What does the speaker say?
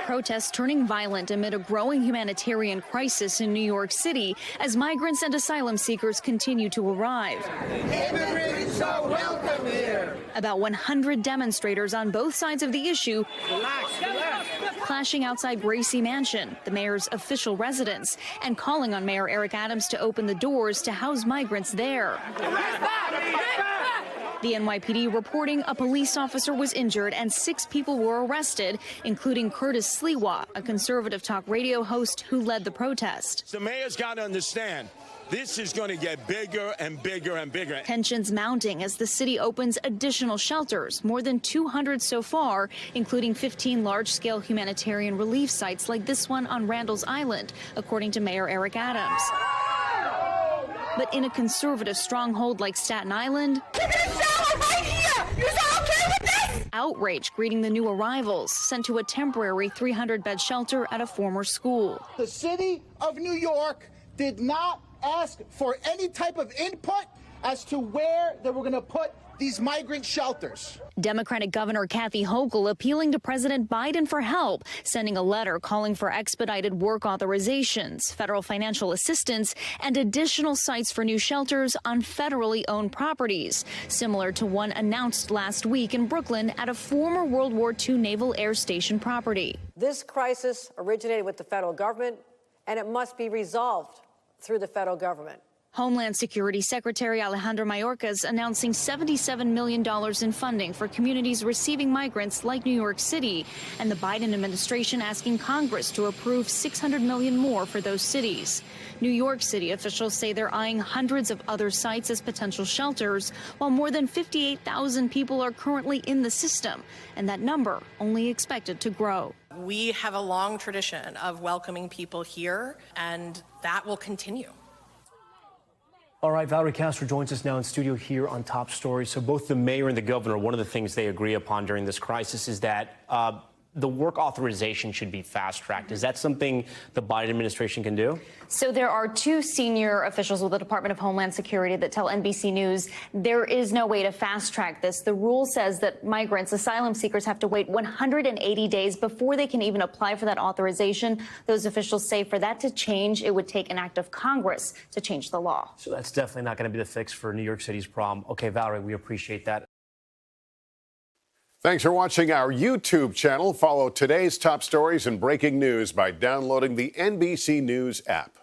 Protests turning violent amid a growing humanitarian crisis in New York City as migrants and asylum seekers continue to arrive. Immigrants are welcome here. About 100 demonstrators on both sides of the issue clashing outside Gracie Mansion, the mayor's official residence, and calling on Mayor Eric Adams to open the doors to house migrants there. The NYPD reporting a police officer was injured and 6 people were arrested, including Curtis Sliwa, a conservative talk radio host who led the protest. The mayor's got to understand, this is going to get bigger and bigger and bigger. Tensions mounting as the city opens additional shelters, more than 200 so far, including 15 large-scale humanitarian relief sites like this one on Randall's Island, according to Mayor Eric Adams. But in a conservative stronghold like Staten Island, outrage greeting the new arrivals sent to a temporary 300-bed shelter at a former school. The city of New York did not ask for any type of input as to where they were going to put these migrant shelters. Democratic Governor Kathy Hochul appealing to President Biden for help, sending a letter calling for expedited work authorizations, federal financial assistance, and additional sites for new shelters on federally owned properties, similar to one announced last week in Brooklyn at a former World War II Naval Air Station property. This crisis originated with the federal government, and it must be resolved through the federal government. Homeland Security Secretary Alejandro Mayorkas announcing $77 million in funding for communities receiving migrants like New York City, and the Biden administration asking Congress to approve $600 million more for those cities. New York City officials say they're eyeing hundreds of other sites as potential shelters, while more than 58,000 people are currently in the system, and that number only expected to grow. We have a long tradition of welcoming people here, and that will continue. All right, Valerie Castro joins us now in studio here on Top Story. So both the mayor and the governor, one of the things they agree upon during this crisis is that the work authorization should be fast-tracked. Is that something the Biden administration can do? So there are 2 senior officials with the Department of Homeland Security that tell NBC News there is no way to fast-track this. The rule says that migrants, asylum seekers, have to wait 180 days before they can even apply for that authorization. Those officials say for that to change, it would take an act of Congress to change the law. So that's definitely not going to be the fix for New York City's problem. Okay, Valerie, we appreciate that. Thanks for watching our YouTube channel. Follow today's top stories and breaking news by downloading the NBC News app.